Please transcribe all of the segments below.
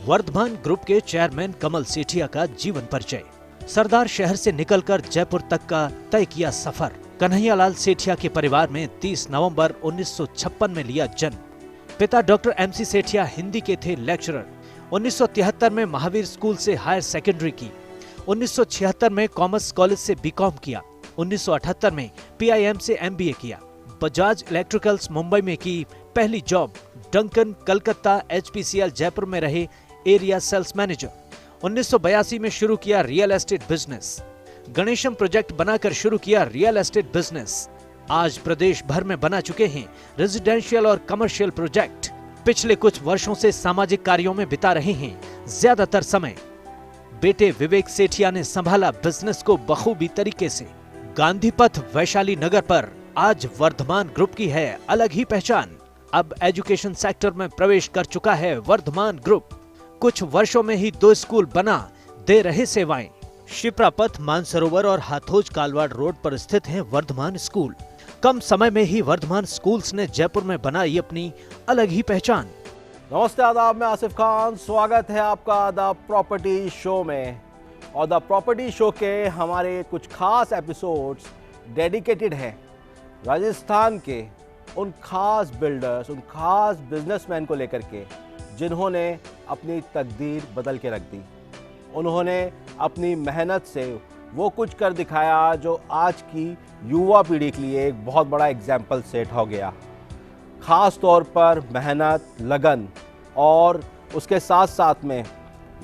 Varthaman group के chairman कमल सेठिया का जीवन परिचय। सरदार शहर से निकलकर जयपुर तक का तय किया सफर। कन्हैयालाल सेठिया के परिवार में 30 नवंबर 1956 में लिया जन्म। पिता डॉक्टर MC सेठिया हिंदी के थे लेक्चरर। 1973 में महावीर स्कूल से हायर सेकेंडरी की। 1976 में कॉमर्स कॉलेज से B.Com किया। 1978 में PIM से MBA किया। बजाज इलेक्ट्रिकल्स मुंबई में की पहली job. Duncan Calcutta HPCL Jaipur में रहे एरिया सेल्स मैनेजर। 1982 में शुरू किया real estate business. Ganesham project बनाकर शुरू किया रियल एस्टेट बिजनेस। आज प्रदेश भर में बना चुके हैं रेजिडेंशियल और कमर्शियल प्रोजेक्ट। पिछले कुछ वर्षों से सामाजिक कार्यों में बिता रहे हैं ज्यादातर समय। बेटे विवेक सेठिया ने संभाला बिजनेस को बखूबी तरीके से। गांधी पथ वैशाली नगर पर आज वर्धमान ग्रुप की है अलग ही पहचान। अब एजुकेशन सेक्टर में प्रवेश कर चुका है वर्धमान ग्रुप। कुछ वर्षों में ही 2 स्कूल बना दे रहे सेवाएं। शिप्रा पथ, मानसरोवर और हाथोज कालवाड़ रोड पर स्थित है वर्धमान स्कूल। कम समय में ही वर्धमान स्कूल्स ने जयपुर में बनाई अपनी अलग ही पहचान। नमस्ते, आदाब, मैं आसिफ खान। स्वागत है आपका द प्रॉपर्टी शो में। और द प्रॉपर्टी शो के हमारे कुछ खास एपिसोड्स डेडिकेटेड हैं राजस्थान के उन खास बिल्डर्स, उन खास बिजनेसमैन को लेकर के जिन्होंने अपनी तकदीर बदल के रख दी। उन्होंने अपनी मेहनत से वो कुछ कर दिखाया जो आज की युवा पीढ़ी के लिए एक बहुत बड़ा एग्जाम्पल सेट हो गया। ख़ास तौर पर मेहनत, लगन और उसके साथ साथ में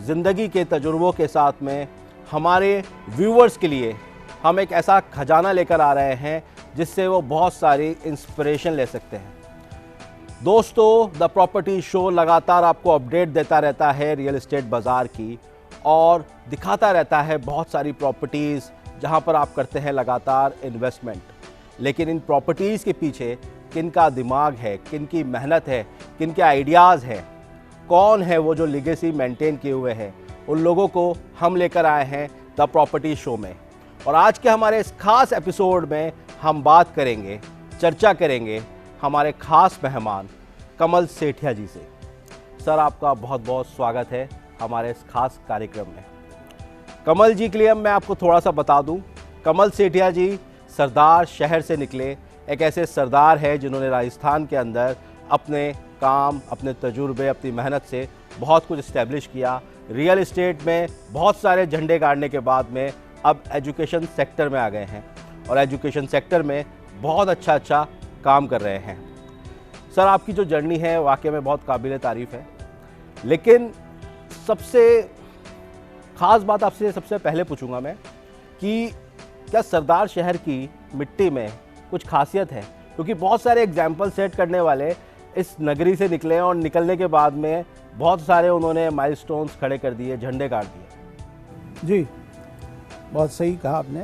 ज़िंदगी के तजुर्बों के साथ में हमारे व्यूअर्स के लिए हम एक ऐसा खजाना लेकर आ रहे हैं जिससे वो बहुत सारी इंस्पिरेशन ले सकते हैं। दोस्तों, द प्रॉपर्टी शो लगातार आपको अपडेट देता रहता है रियल एस्टेट बाज़ार की और दिखाता रहता है बहुत सारी प्रॉपर्टीज़ जहां पर आप करते हैं लगातार इन्वेस्टमेंट। लेकिन इन प्रॉपर्टीज़ के पीछे किन का दिमाग है, किन की मेहनत है, किन के आइडियाज़ हैं, कौन है वो जो लिगेसी मेंटेन किए हुए हैं, उन लोगों को हम लेकर आए हैं द प्रॉपर्टी शो में। और आज के हमारे इस खास एपिसोड में हम बात करेंगे, चर्चा करेंगे हमारे खास मेहमान कमल सेठिया जी से। सर, आपका बहुत बहुत स्वागत है हमारे इस खास कार्यक्रम में। कमल जी के लिए मैं आपको थोड़ा सा बता दूं, कमल सेठिया जी सरदार शहर से निकले एक ऐसे सरदार है जिन्होंने राजस्थान के अंदर अपने काम, अपने तजुर्बे, अपनी मेहनत से बहुत कुछ इस्टेब्लिश किया। रियल एस्टेट में बहुत सारे झंडे गाड़ने के बाद में अब एजुकेशन सेक्टर में आ गए हैं और एजुकेशन सेक्टर में बहुत अच्छा काम कर रहे हैं। सर, आपकी जो जर्नी है वाकई में बहुत काबिल तारीफ़ है। लेकिन सबसे ख़ास बात आपसे सबसे पहले पूछूंगा मैं कि क्या सरदार शहर की मिट्टी में कुछ खासियत है? क्योंकि बहुत सारे एग्जाम्पल सेट करने वाले इस नगरी से निकले और निकलने के बाद में बहुत सारे उन्होंने माइलस्टोन्स खड़े कर दिए, झंडे गाड़ दिए। जी, बहुत सही कहा आपने।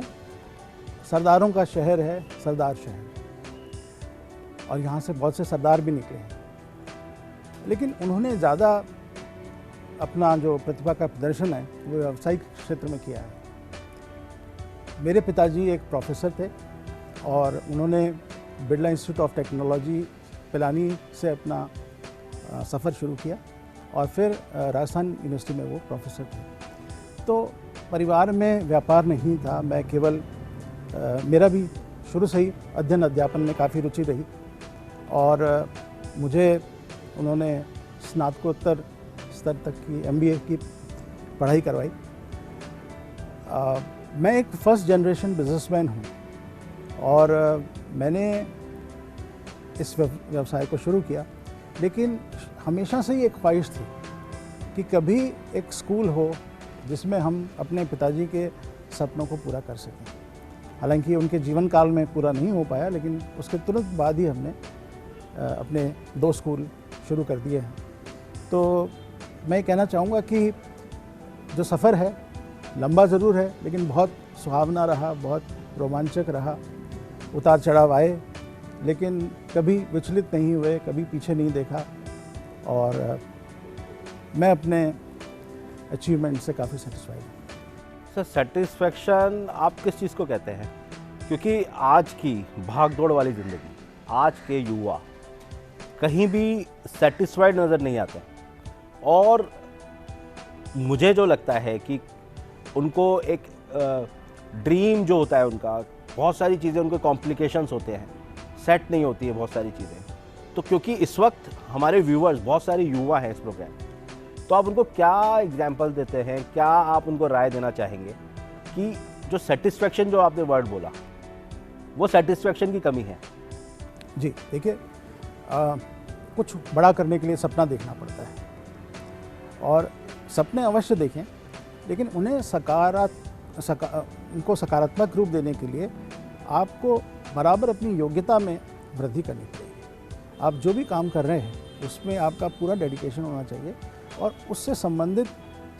सरदारों का शहर है सरदार शहर, और यहाँ से बहुत से सरदार भी निकले हैं। लेकिन उन्होंने ज़्यादा अपना जो प्रतिभा का प्रदर्शन है वो व्यावसायिक क्षेत्र में किया है। मेरे पिताजी एक प्रोफेसर थे और उन्होंने Birla institute of technology Pilani से अपना सफ़र शुरू किया और फिर राजस्थान यूनिवर्सिटी में वो प्रोफेसर थे। तो परिवार में व्यापार नहीं था। मैं केवल मेरा भी शुरू से ही अध्ययन अध्यापन में काफ़ी रुचि रही और मुझे उन्होंने स्नातकोत्तर स्तर तक की MBA की पढ़ाई करवाई। मैं एक फर्स्ट जनरेशन बिजनेसमैन हूँ और मैंने इस व्यवसाय को शुरू किया। लेकिन हमेशा से ही एक ख्वाहिश थी कि कभी एक स्कूल हो जिसमें हम अपने पिताजी के सपनों को पूरा कर सकें। हालांकि उनके जीवन काल में पूरा नहीं हो पाया, लेकिन उसके तुरंत बाद ही हमने अपने 2 स्कूल शुरू कर दिए हैं। तो मैं कहना चाहूँगा कि जो सफ़र है लंबा ज़रूर है, लेकिन बहुत सुहावना रहा, बहुत रोमांचक रहा। उतार चढ़ाव आए, लेकिन कभी विचलित नहीं हुए, कभी पीछे नहीं देखा और मैं अपने अचीवमेंट से काफ़ी सेटिस्फाइड हूँ। सर, सेटिस्फेक्शन आप किस चीज़ को कहते हैं? क्योंकि आज की भागदौड़ वाली ज़िंदगी, आज के युवा कहीं भी सेटिस्फाइड नज़र नहीं आते और मुझे जो लगता है कि उनको एक ड्रीम जो होता है उनका, बहुत सारी चीज़ें उनके कॉम्प्लिकेशंस होते हैं, सेट नहीं होती है बहुत सारी चीज़ें। तो क्योंकि इस वक्त हमारे व्यूअर्स बहुत सारे युवा हैं इस प्रोग्राम, तो आप उनको क्या एग्जाम्पल देते हैं, क्या आप उनको राय देना चाहेंगे कि जो सेटिस्फेक्शन जो आपने वर्ड बोला, वो सेटिस्फेक्शन की कमी है? जी देखिए, कुछ बड़ा करने के लिए सपना देखना पड़ता है और सपने अवश्य देखें, लेकिन उन्हें उनको सकारात्मक रूप देने के लिए आपको बराबर अपनी योग्यता में वृद्धि करनी पड़ेगी। आप जो भी काम कर रहे हैं उसमें आपका पूरा डेडिकेशन होना चाहिए और उससे संबंधित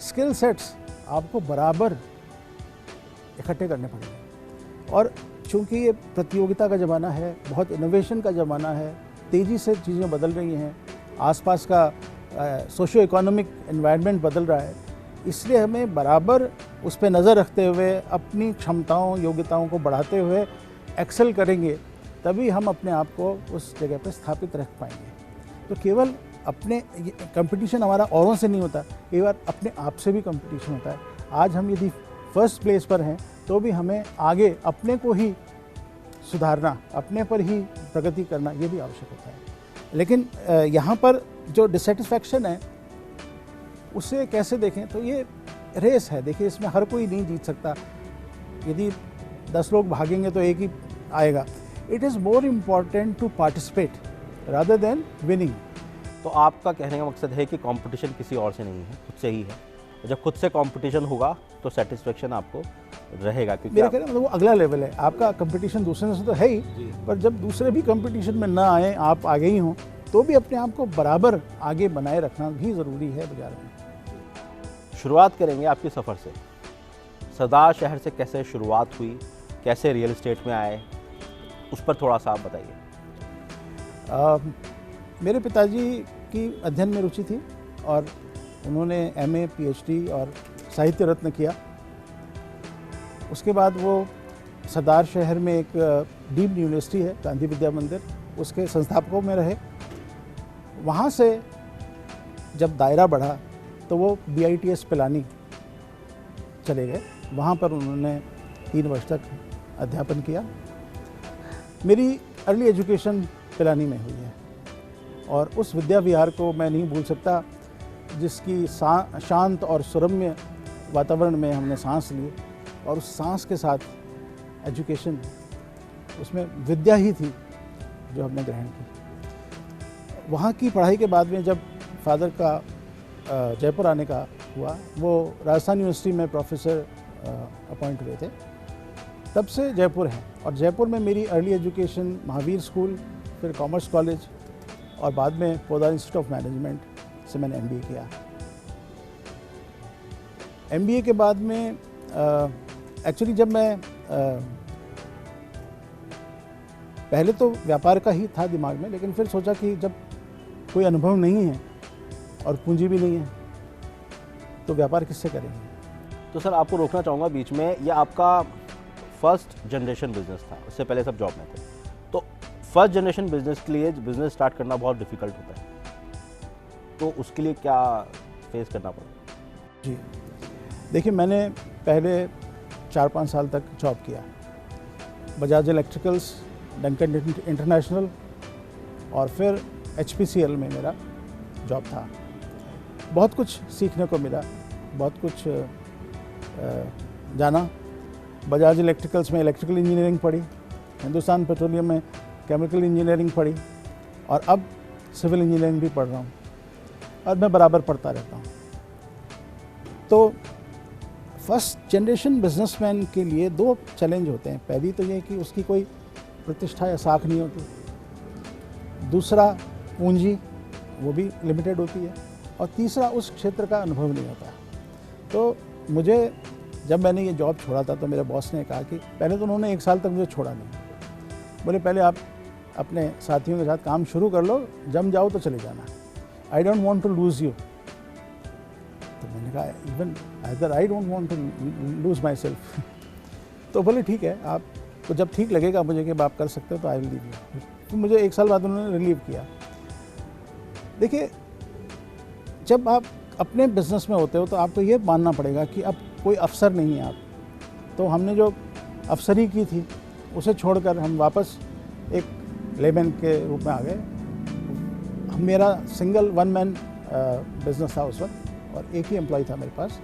स्किल सेट्स आपको बराबर इकट्ठे करने पड़ेंगे। और चूँकि ये प्रतियोगिता का ज़माना है, बहुत इनोवेशन का ज़माना है, तेज़ी से चीज़ें बदल रही हैं, आसपास का सोशो इकोनॉमिक एनवायरनमेंट बदल रहा है, इसलिए हमें बराबर उस पर नज़र रखते हुए अपनी क्षमताओं योग्यताओं को बढ़ाते हुए एक्सेल करेंगे, तभी हम अपने आप को उस जगह पर स्थापित रख पाएंगे। तो केवल अपने कंपटीशन हमारा औरों से नहीं होता, कई बार अपने आप से भी कंपटीशन होता है। आज हम यदि फर्स्ट प्लेस पर हैं तो भी हमें आगे अपने को ही सुधारना, अपने पर ही प्रगति करना, ये भी आवश्यक होता है। लेकिन यहाँ पर जो डिससेटिस्फैक्शन है उसे कैसे देखें, तो ये रेस है। देखिए, इसमें हर कोई नहीं जीत सकता। यदि 10 लोग भागेंगे तो एक ही आएगा। It is more important to participate rather than winning. तो आपका कहने का मकसद है कि कंपटीशन किसी और से नहीं है, खुद से ही है। जब खुद से कंपटीशन होगा तो सेटिस्फेक्शन आपको रहेगा, क्योंकि मेरा कहना मतलब वो अगला लेवल है। आपका कंपटीशन दूसरे से तो है ही, पर जब दूसरे भी कंपटीशन में ना आए, आप आगे ही हों, तो भी अपने आप को बराबर आगे बनाए रखना भी ज़रूरी है बाजार में। शुरुआत करेंगे आपके सफ़र से। सरदार शहर से कैसे शुरुआत हुई, कैसे रियल एस्टेट में आए, उस पर थोड़ा सा आप बताइए। मेरे पिताजी की अध्ययन में रुचि थी और उन्होंने MA PhD और साहित्य रत्न किया। उसके बाद वो सरदार शहर में एक डीम्ड यूनिवर्सिटी है, गांधी विद्या मंदिर, उसके संस्थापकों में रहे। वहाँ से जब दायरा बढ़ा तो वो BITS पिलानी चले गए। वहाँ पर उन्होंने 3 वर्ष तक अध्यापन किया। मेरी अर्ली एजुकेशन पिलानी में हुई है और उस विद्या विहार को मैं नहीं भूल सकता, जिसकी शांत और सुरम्य वातावरण में हमने सांस ली और उस सांस के साथ एजुकेशन, उसमें विद्या ही थी जो हमने ग्रहण की। वहाँ की पढ़ाई के बाद में जब फादर का जयपुर आने का हुआ, वो राजस्थान यूनिवर्सिटी में प्रोफेसर अपॉइंट हुए थे, तब से जयपुर है। और जयपुर में मेरी अर्ली एजुकेशन महावीर स्कूल, फिर कॉमर्स कॉलेज और बाद में पोदार इंस्टीट्यूट ऑफ मैनेजमेंट से मैंने MBA किया। MBA के बाद में एक्चुअली जब मैं पहले तो व्यापार का ही था दिमाग में, लेकिन फिर सोचा कि जब कोई अनुभव नहीं है और पूंजी भी नहीं है तो व्यापार किससे करेंगे। तो सर, आपको रोकना चाहूँगा बीच में, ये आपका फर्स्ट जनरेशन बिजनेस था, उससे पहले सब जॉब में थे। तो फर्स्ट जनरेशन बिजनेस के लिए बिजनेस स्टार्ट करना बहुत डिफिकल्ट होता है, तो उसके लिए क्या फेस करना पड़ा? जी देखिए, मैंने पहले 4-5 साल तक जॉब किया, बजाज इलेक्ट्रिकल्स, डंकन इंटरनेशनल और फिर HPCL में मेरा जॉब था। बहुत कुछ सीखने को मिला, बहुत कुछ जाना। बजाज इलेक्ट्रिकल्स में इलेक्ट्रिकल इंजीनियरिंग पढ़ी, हिंदुस्तान पेट्रोलियम में केमिकल इंजीनियरिंग पढ़ी और अब सिविल इंजीनियरिंग भी पढ़ रहा हूँ और मैं बराबर पढ़ता रहता हूँ। तो फर्स्ट जनरेशन बिजनेसमैन के लिए 2 चैलेंज होते हैं। पहली तो ये कि उसकी कोई प्रतिष्ठा या साख नहीं होती, दूसरा पूंजी, वो भी लिमिटेड होती है, और तीसरा उस क्षेत्र का अनुभव नहीं होता। तो मुझे जब मैंने ये जॉब छोड़ा था तो मेरे बॉस ने कहा कि पहले तो उन्होंने 1 साल तक मुझे छोड़ा नहीं, बोले पहले आप अपने साथियों के साथ काम शुरू कर लो, जम जाओ तो चले जाना, I don't want to lose you. तो मैंने कहा even either I don't want to lose myself. तो बोले ठीक है, आप तो जब ठीक लगेगा मुझे कि आप कर सकते हो तो आई विल लीव यू। तो मुझे 1 साल बाद उन्होंने रिलीव किया। देखिए, जब आप अपने बिजनेस में होते हो तो आपको ये मानना पड़ेगा कि अब कोई अफसर नहीं है आप। तो हमने जो अफसरी की थी उसे छोड़कर हम वापस एक लेमैन के रूप में आ गए। मेरा सिंगल वन मैन बिजनेस था उस वक्त और एक ही एम्प्लॉय था मेरे पास।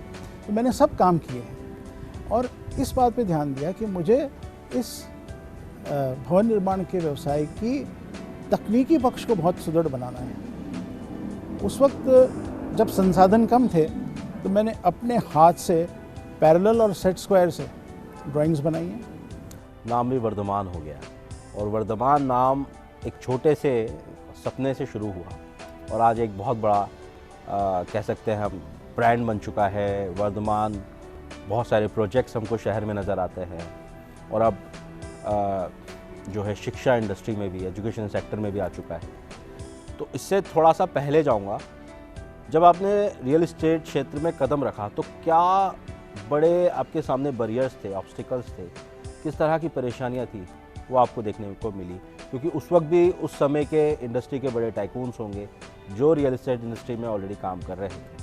तो मैंने सब काम किए हैं और इस बात पे ध्यान दिया कि मुझे इस भवन निर्माण के व्यवसाय की तकनीकी पक्ष को बहुत सुदृढ़ बनाना है। उस वक्त जब संसाधन कम थे तो मैंने अपने हाथ से पैरेलल और सेट स्क्वायर से ड्राइंग्स बनाई हैं। नाम भी वर्धमान हो गया और वर्धमान नाम एक छोटे से सपने से शुरू हुआ और आज एक बहुत बड़ा कह सकते हैं हम ब्रांड बन चुका है। वर्धमान बहुत सारे प्रोजेक्ट्स हमको शहर में नज़र आते हैं और अब जो है शिक्षा इंडस्ट्री में भी, एजुकेशन सेक्टर में भी आ चुका है। तो इससे थोड़ा सा पहले जाऊंगा, जब आपने रियल इस्टेट क्षेत्र में कदम रखा तो क्या बड़े आपके सामने बैरियर्स थे, ऑब्स्टिकल्स थे, किस तरह की परेशानियां थी वो आपको देखने को मिली? क्योंकि उस वक्त भी उस समय के इंडस्ट्री के बड़े टाइकून्स होंगे जो रियल इस्टेट इंडस्ट्री में ऑलरेडी काम कर रहे थे।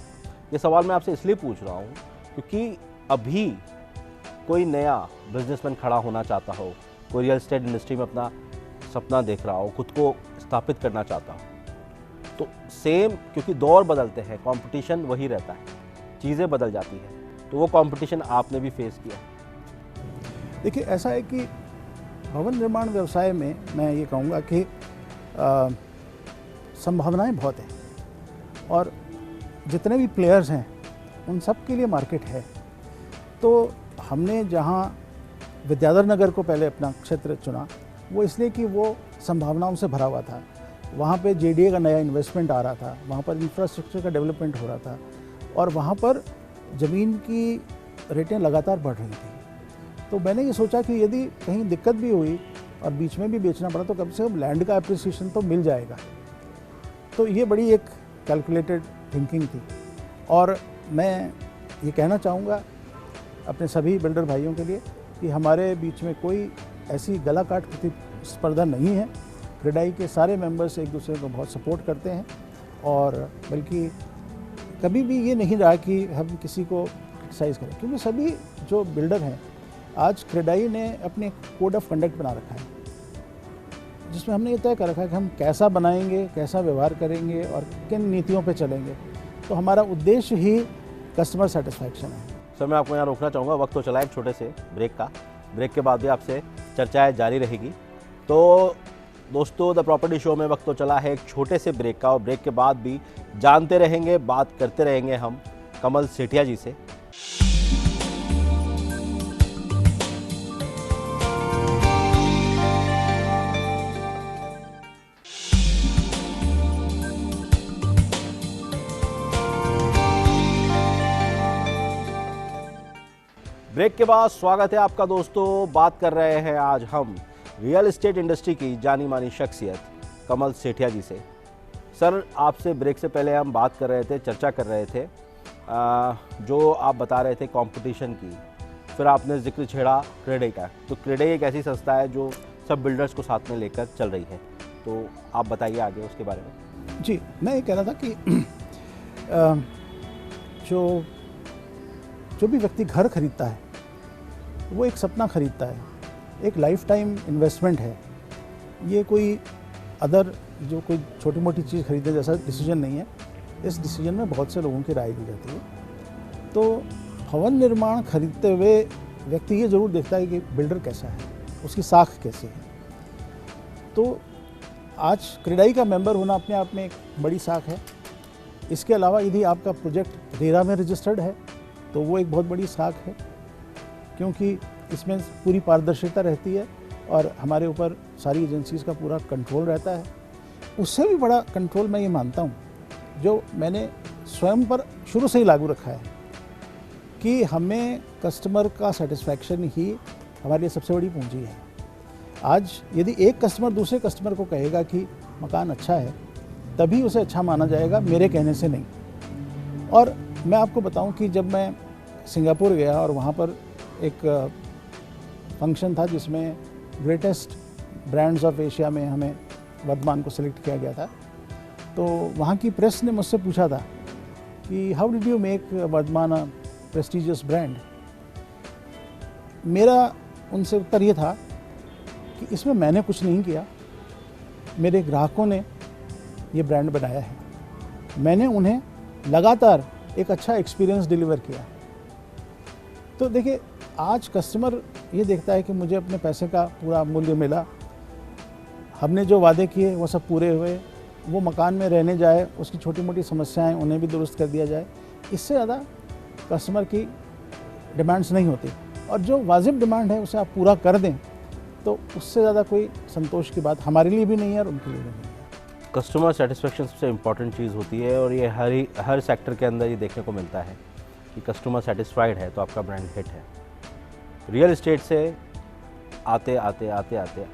ये सवाल मैं आपसे इसलिए पूछ रहा हूँ क्योंकि अभी कोई नया बिजनेसमैन खड़ा होना चाहता हो, कोई रियल इस्टेट इंडस्ट्री में अपना सपना देख रहा हो, खुद को स्थापित करना चाहता हो, तो सेम, क्योंकि दौर बदलते हैं, कंपटीशन वही रहता है, चीज़ें बदल जाती हैं, तो वो कंपटीशन आपने भी फेस किया। देखिए, ऐसा है कि भवन निर्माण व्यवसाय में मैं ये कहूँगा कि संभावनाएं बहुत हैं और जितने भी प्लेयर्स हैं उन सब के लिए मार्केट है। तो हमने जहाँ विद्याधर नगर को पहले अपना क्षेत्र चुना वो इसलिए कि वो संभावनाओं से भरा हुआ था। वहाँ पे जेडीए का नया इन्वेस्टमेंट आ रहा था, वहाँ पर इंफ्रास्ट्रक्चर का डेवलपमेंट हो रहा था और वहाँ पर ज़मीन की रेटें लगातार बढ़ रही थी। तो मैंने ये सोचा कि यदि कहीं दिक्कत भी हुई और बीच में भी बेचना पड़ा तो कम से कम लैंड का एप्रिसिएशन तो मिल जाएगा। तो ये बड़ी एक कैलकुलेटेड थिंकिंग थी और मैं ये कहना चाहूँगा अपने सभी बिल्डर भाइयों के लिए कि हमारे बीच में कोई ऐसी गला काट प्रतिस्पर्धा नहीं है। क्रेडाई के सारे मेंबर्स एक दूसरे को बहुत सपोर्ट करते हैं और बल्कि कभी भी ये नहीं रहा कि हम किसी को क्रिटिसाइज़ करें, क्योंकि सभी जो बिल्डर हैं आज क्रेडाई ने अपने कोड ऑफ कंडक्ट बना रखा है जिसमें हमने ये तय कर रखा है कि हम कैसा बनाएंगे, कैसा व्यवहार करेंगे और किन नीतियों पे चलेंगे। तो हमारा उद्देश्य ही कस्टमर सेटिस्फैक्शन है। सर, मैं आपको यहाँ रोकना चाहूँगा, वक्त तो चला एक छोटे से ब्रेक का। ब्रेक के बाद भी आपसे चर्चाएँ जारी रहेगी। तो दोस्तों, द प्रॉपर्टी शो में वक्त तो चला है एक छोटे से ब्रेक का और ब्रेक के बाद भी जानते रहेंगे, बात करते रहेंगे हम कमल सेठिया जी से। ब्रेक के बाद स्वागत है आपका दोस्तों। बात कर रहे हैं आज हम रियल एस्टेट इंडस्ट्री की जानी मानी शख्सियत कमल सेठिया जी से। सर, आपसे ब्रेक से पहले हम बात कर रहे थे, चर्चा कर रहे थे जो आप बता रहे थे कंपटीशन की, फिर आपने जिक्र छेड़ा क्रेडाई का। तो क्रेडाई एक ऐसी संस्था है जो सब बिल्डर्स को साथ में लेकर चल रही है, तो आप बताइए आगे उसके बारे में। जी, मैं ये कह रहा था कि जो भी व्यक्ति घर खरीदता है वो एक सपना खरीदता है, एक लाइफ टाइम इन्वेस्टमेंट है। ये कोई अदर जो कोई छोटी मोटी चीज़ खरीदने जैसा डिसीजन नहीं है। इस डिसीजन में बहुत से लोगों की राय दी जाती है। तो भवन निर्माण खरीदते हुए व्यक्ति ये ज़रूर देखता है कि बिल्डर कैसा है, उसकी साख कैसी है। तो आज क्रेडाई का मेंबर होना अपने आप में एक बड़ी साख है। इसके अलावा यदि आपका प्रोजेक्ट रेरा में रजिस्टर्ड है तो वो एक बहुत बड़ी साख है, क्योंकि इसमें पूरी पारदर्शिता रहती है और हमारे ऊपर सारी एजेंसीज़ का पूरा कंट्रोल रहता है। उससे भी बड़ा कंट्रोल मैं ये मानता हूँ जो मैंने स्वयं पर शुरू से ही लागू रखा है कि हमें कस्टमर का सेटिस्फैक्शन ही हमारे लिए सबसे बड़ी पूंजी है। आज यदि एक कस्टमर दूसरे कस्टमर को कहेगा कि मकान अच्छा है, तभी उसे अच्छा माना जाएगा, मेरे कहने से नहीं। और मैं आपको बताऊं कि जब मैं सिंगापुर गया और वहाँ पर एक फंक्शन था जिसमें ग्रेटेस्ट ब्रांड्स ऑफ एशिया में हमें वर्धमान को सिलेक्ट किया गया था, तो वहाँ की प्रेस ने मुझसे पूछा था कि how did you make Vardhaman a prestigious brand. मेरा उनसे उत्तर ये था कि इसमें मैंने कुछ नहीं किया, मेरे ग्राहकों ने ये ब्रांड बनाया है। मैंने उन्हें लगातार एक अच्छा एक्सपीरियंस डिलीवर किया। तो देखिए, आज कस्टमर ये देखता है कि मुझे अपने पैसे का पूरा मूल्य मिला, हमने जो वादे किए वो सब पूरे हुए, वो मकान में रहने जाए, उसकी छोटी मोटी समस्याएं उन्हें भी दुरुस्त कर दिया जाए। इससे ज़्यादा कस्टमर की डिमांड्स नहीं होती, और जो वाजिब डिमांड है उसे आप पूरा कर दें तो उससे ज़्यादा कोई संतोष की बात हमारे लिए भी नहीं है और उनके लिए भी नहीं है। कस्टमर सेटिस्फेक्शन सबसे इम्पॉर्टेंट चीज़ होती है, और ये हर सेक्टर के अंदर ये देखने को मिलता है कि कस्टमर सेटिस्फाइड है तो आपका ब्रांड हिट है। रियल एस्टेट से आते आते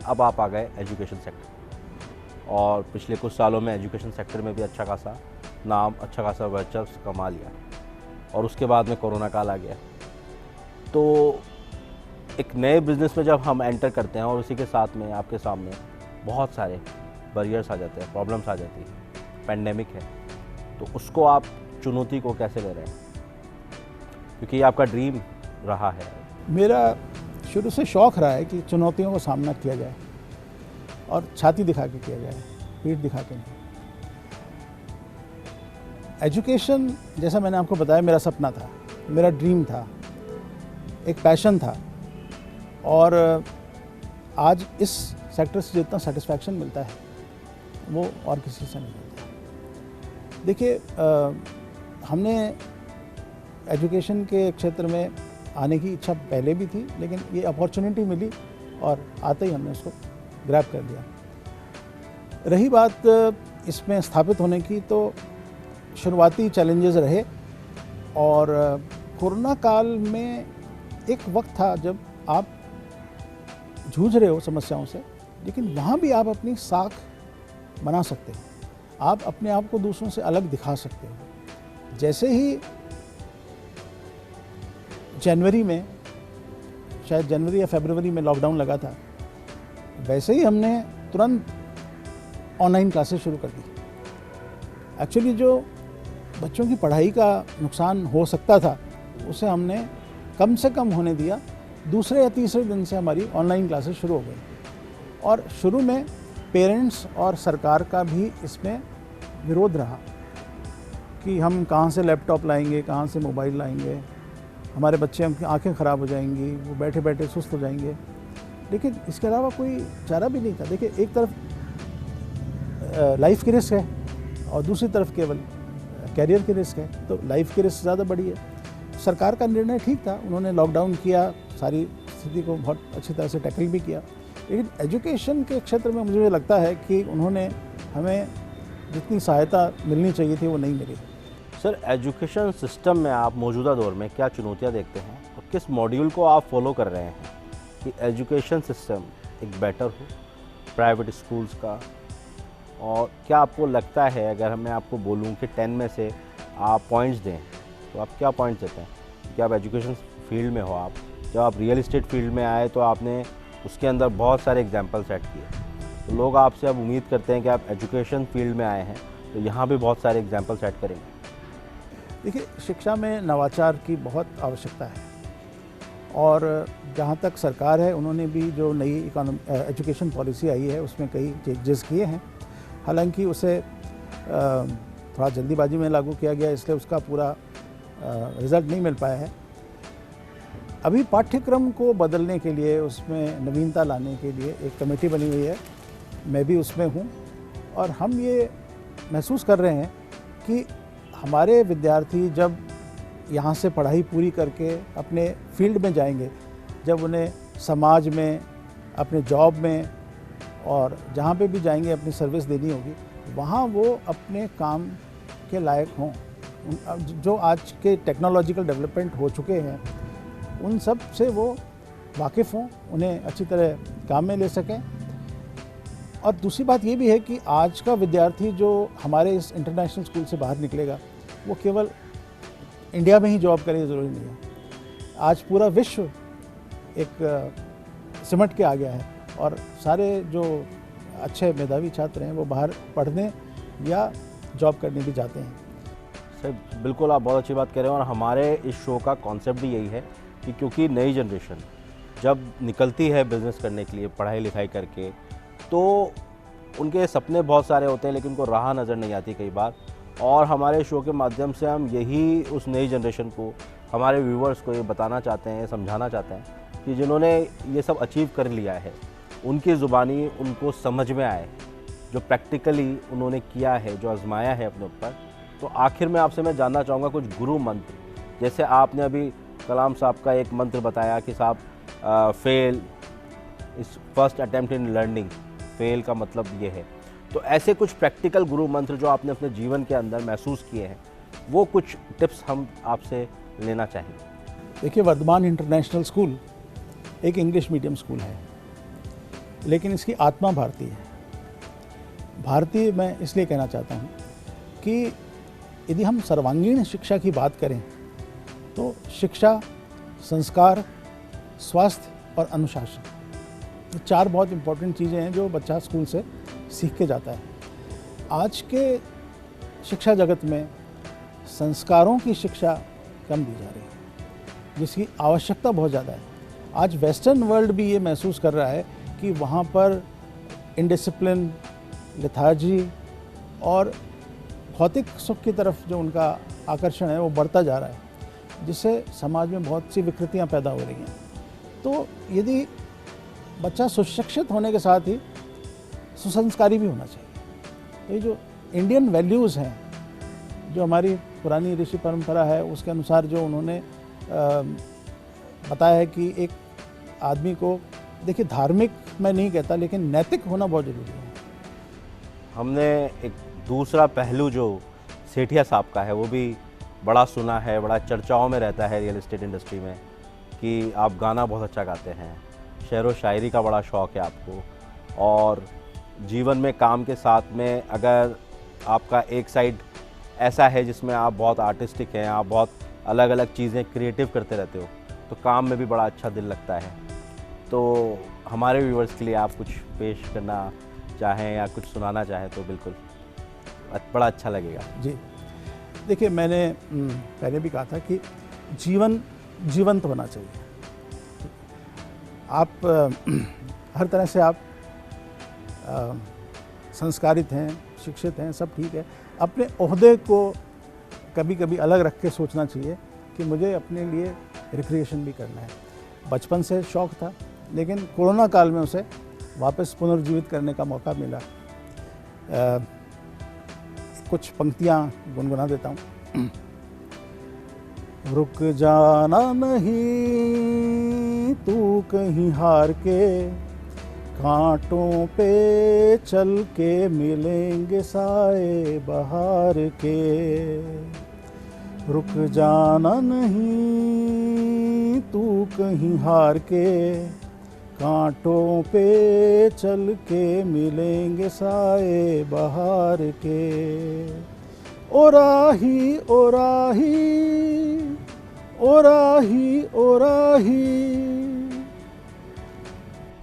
अब आप आ गए एजुकेशन सेक्टर, और पिछले कुछ सालों में एजुकेशन सेक्टर में भी अच्छा खासा नाम, अच्छा खासा वर्चस्व कमा लिया, और उसके बाद में कोरोना काल आ गया। तो एक नए बिज़नेस में जब हम एंटर करते हैं और उसी के साथ में आपके सामने बहुत सारे बैरियर्स आ जाते हैं, प्रॉब्लम्स आ जाती है, पेंडेमिक है, तो उसको आप चुनौती को कैसे ले रहे हैं, क्योंकि ये आपका ड्रीम रहा है? मेरा शुरू से शौक़ रहा है कि चुनौतियों का सामना किया जाए, और छाती दिखा के किया जाए, पीठ दिखा के नहीं। एजुकेशन, जैसा मैंने आपको बताया, मेरा सपना था, मेरा ड्रीम था, एक पैशन था, और आज इस सेक्टर से जितना सेटिस्फैक्शन मिलता है वो और किसी से नहीं मिलता। देखिए, हमने एजुकेशन के क्षेत्र में आने की इच्छा पहले भी थी, लेकिन ये अपॉर्चुनिटी मिली और आते ही हमने उसको ग्रैब कर लिया। रही बात इसमें स्थापित होने की, तो शुरुआती चैलेंजेस रहे, और कोरोना काल में एक वक्त था जब आप जूझ रहे हो समस्याओं से, लेकिन वहाँ भी आप अपनी साख बना सकते हो, आप अपने आप को दूसरों से अलग दिखा सकते हो। जैसे ही जनवरी में, शायद जनवरी या फरवरी में लॉकडाउन लगा था, वैसे ही हमने तुरंत ऑनलाइन क्लासेस शुरू कर दी। एक्चुअली जो बच्चों की पढ़ाई का नुकसान हो सकता था उसे हमने कम से कम होने दिया। दूसरे या तीसरे दिन से हमारी ऑनलाइन क्लासेस शुरू हो गई, और शुरू में पेरेंट्स और सरकार का भी इसमें विरोध रहा कि हम कहाँ से लैपटॉप लाएंगे, कहाँ से मोबाइल लाएंगे, हमारे बच्चे, उनकी आंखें ख़राब हो जाएंगी, वो बैठे बैठे सुस्त हो जाएंगे। लेकिन इसके अलावा कोई चारा भी नहीं था। देखिए, एक तरफ लाइफ की रिस्क है और दूसरी तरफ केवल कैरियर की रिस्क है, तो लाइफ की रिस्क ज़्यादा बड़ी है। सरकार का निर्णय ठीक था, उन्होंने लॉकडाउन किया, सारी स्थिति को बहुत अच्छी तरह से टैकल भी किया, लेकिन एजुकेशन के क्षेत्र में मुझे लगता है कि उन्होंने हमें जितनी सहायता मिलनी चाहिए थी वो नहीं मिली। सर, एजुकेशन सिस्टम में आप मौजूदा दौर में क्या चुनौतियां देखते हैं, और किस मॉड्यूल को आप फॉलो कर रहे हैं कि एजुकेशन सिस्टम एक बेटर हो प्राइवेट स्कूल्स का? और क्या आपको लगता है, अगर मैं आपको बोलूं कि 10 में से आप पॉइंट्स दें, तो आप क्या पॉइंट्स देते हैं? कि आप एजुकेशन फील्ड में हो, आप जब आप रियल एस्टेट फील्ड में आए तो आपने उसके अंदर बहुत सारे एग्जाम्पल सेट किए, तो लोग आपसे अब उम्मीद करते हैं कि आप एजुकेशन फील्ड में आए हैं तो यहाँ भी बहुत सारे एग्जाम्पल सेट करेंगे। देखिए, शिक्षा में नवाचार की बहुत आवश्यकता है, और जहाँ तक सरकार है, उन्होंने भी जो नई एजुकेशन पॉलिसी आई है उसमें कई चेंजेस किए हैं। हालांकि उसे थोड़ा जल्दीबाजी में लागू किया गया, इसलिए उसका पूरा रिज़ल्ट नहीं मिल पाया है। अभी पाठ्यक्रम को बदलने के लिए, उसमें नवीनता लाने के लिए एक कमेटी बनी हुई है, मैं भी उसमें हूँ, और हम ये महसूस कर रहे हैं कि हमारे विद्यार्थी जब यहाँ से पढ़ाई पूरी करके अपने फील्ड में जाएंगे, जब उन्हें समाज में, अपने जॉब में और जहाँ पे भी जाएंगे अपनी सर्विस देनी होगी, वहाँ वो अपने काम के लायक हों। जो आज के टेक्नोलॉजिकल डेवलपमेंट हो चुके हैं उन सब से वो वाकिफ़ हों, उन्हें अच्छी तरह काम में ले सकें। और दूसरी बात ये भी है कि आज का विद्यार्थी जो हमारे इस इंटरनेशनल स्कूल से बाहर निकलेगा, वो केवल इंडिया में ही जॉब करे ज़रूरी नहीं है। आज पूरा विश्व एक सिमट के आ गया है, और सारे जो अच्छे मेधावी छात्र हैं वो बाहर पढ़ने या जॉब करने भी जाते हैं। सर बिल्कुल आप बहुत अच्छी बात कह रहे हैं और हमारे इस शो का कॉन्सेप्ट भी यही है कि क्योंकि नई जनरेशन जब निकलती है बिज़नेस करने के लिए पढ़ाई लिखाई करके, तो उनके सपने बहुत सारे होते हैं लेकिन उनको राह नज़र नहीं आती कई बार। और हमारे शो के माध्यम से हम यही उस नई जनरेशन को, हमारे व्यूवर्स को ये बताना चाहते हैं, समझाना चाहते हैं कि जिन्होंने ये सब अचीव कर लिया है उनकी ज़ुबानी उनको समझ में आए, जो प्रैक्टिकली उन्होंने किया है, जो आजमाया है अपने ऊपर। तो आखिर में आपसे मैं जानना चाहूँगा कुछ गुरु मंत्र, जैसे आपने अभी कलाम साहब का एक मंत्र बताया कि साहब फेल इस first attempt in learning, fail का मतलब ये है। तो ऐसे कुछ प्रैक्टिकल गुरु मंत्र जो आपने अपने जीवन के अंदर महसूस किए हैं, वो कुछ टिप्स हम आपसे लेना चाहेंगे। देखिए, वर्धमान इंटरनेशनल स्कूल एक इंग्लिश मीडियम स्कूल है, लेकिन इसकी आत्मा भारतीय है। भारतीय मैं इसलिए कहना चाहता हूँ कि यदि हम सर्वांगीण शिक्षा की बात करें तो शिक्षा, संस्कार, स्वास्थ्य और अनुशासन, ये 4 बहुत इम्पोर्टेंट चीज़ें हैं जो बच्चा स्कूल से सीख के जाता है। आज के शिक्षा जगत में संस्कारों की शिक्षा कम दी जा रही है, जिसकी आवश्यकता बहुत ज़्यादा है। आज वेस्टर्न वर्ल्ड भी ये महसूस कर रहा है कि वहाँ पर इनडिसिप्लिन, लेथार्जी और भौतिक सुख की तरफ जो उनका आकर्षण है वो बढ़ता जा रहा है, जिससे समाज में बहुत सी विकृतियाँ पैदा हो रही हैं। तो यदि बच्चा सुशिक्षित होने के साथ ही सुसंस्कारी भी होना चाहिए। ये जो इंडियन वैल्यूज़ हैं, जो हमारी पुरानी ऋषि परंपरा है, उसके अनुसार जो उन्होंने बताया है कि एक आदमी को, देखिए धार्मिक मैं नहीं कहता, लेकिन नैतिक होना बहुत ज़रूरी है। हमने एक दूसरा पहलू जो सेठिया साहब का है वो भी बड़ा सुना है, बड़ा चर्चाओं में रहता है रियल एस्टेट इंडस्ट्री में, कि आप गाना बहुत अच्छा गाते हैं, शेर व शायरी का बड़ा शौक़ है आपको, और जीवन में काम के साथ में अगर आपका एक साइड ऐसा है जिसमें आप बहुत आर्टिस्टिक हैं, आप बहुत अलग अलग चीज़ें क्रिएटिव करते रहते हो, तो काम में भी बड़ा अच्छा दिल लगता है। तो हमारे व्यूवर्स के लिए आप कुछ पेश करना चाहें या कुछ सुनाना चाहें तो बिल्कुल बड़ा अच्छा लगेगा। जी, देखिए, मैंने पहले भी कहा था कि जीवन जीवंत होना चाहिए। आप हर तरह से आप संस्कारित हैं, शिक्षित हैं, सब ठीक है। अपने ओहदे को कभी कभी अलग रख के सोचना चाहिए कि मुझे अपने लिए रिक्रिएशन भी करना है। बचपन से शौक़ था, लेकिन कोरोना काल में उसे वापस पुनर्जीवित करने का मौका मिला। कुछ पंक्तियाँ गुनगुना देता हूँ। रुक जाना नहीं तू कहीं हार के, कांटों पे चल के मिलेंगे साए बहार के। रुक जाना नहीं तू कहीं हार के, कांटों पे चल के मिलेंगे साए बहार के। ओ राही ओ राही ओ राही ओ राही।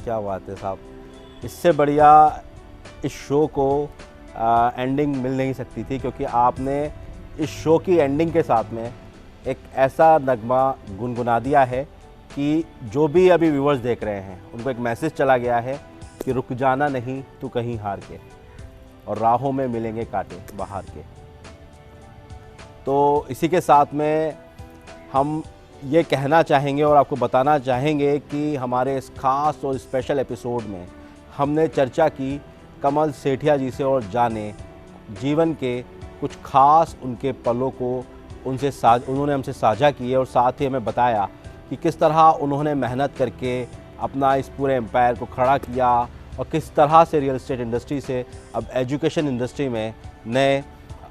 क्या बात है साहब, इससे बढ़िया इस शो को एंडिंग मिल नहीं सकती थी, क्योंकि आपने इस शो की एंडिंग के साथ में एक ऐसा नगमा गुनगुना दिया है कि जो भी अभी व्यूवर्स देख रहे हैं उनको एक मैसेज चला गया है कि रुक जाना नहीं तू कहीं हार के, और राहों में मिलेंगे कांटे बाहर के। तो इसी के साथ में हम ये कहना चाहेंगे और आपको बताना चाहेंगे कि हमारे इस खास और स्पेशल एपिसोड में हमने चर्चा की कमल सेठिया जी से, और जाने जीवन के कुछ खास उनके पलों को उन्होंने हमसे साझा किए, और साथ ही हमें बताया कि किस तरह उन्होंने मेहनत करके अपना इस पूरे एम्पायर को खड़ा किया, और किस तरह से रियल एस्टेट इंडस्ट्री से अब एजुकेशन इंडस्ट्री में नए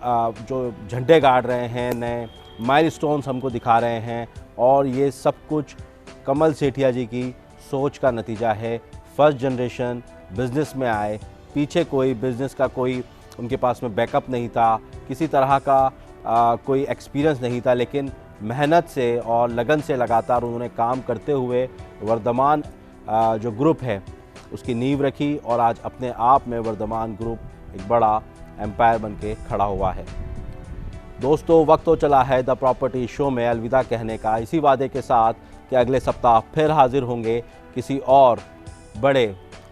जो झंडे गाड़ रहे हैं, नए माइलस्टोन्स हमको दिखा रहे हैं। और ये सब कुछ कमल सेठिया जी की सोच का नतीजा है। फर्स्ट जनरेशन बिज़नेस में आए, पीछे कोई बिज़नेस का कोई उनके पास में बैकअप नहीं था, किसी तरह का कोई एक्सपीरियंस नहीं था, लेकिन मेहनत से और लगन से लगातार उन्होंने काम करते हुए वर्धमान जो ग्रुप है उसकी नींव रखी, और आज अपने आप में वर्धमान ग्रुप एक बड़ा एम्पायर बन के खड़ा हुआ है। दोस्तों, वक्त तो चला है द प्रॉपर्टी शो में अलविदा कहने का, इसी वादे के साथ कि अगले सप्ताह फिर हाजिर होंगे किसी और बड़े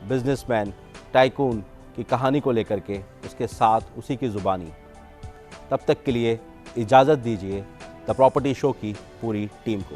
बिजनेसमैन टाइकून की कहानी को लेकर के, उसके साथ उसी की ज़ुबानी। तब तक के लिए इजाज़त दीजिए द प्रॉपर्टी शो की पूरी टीम को।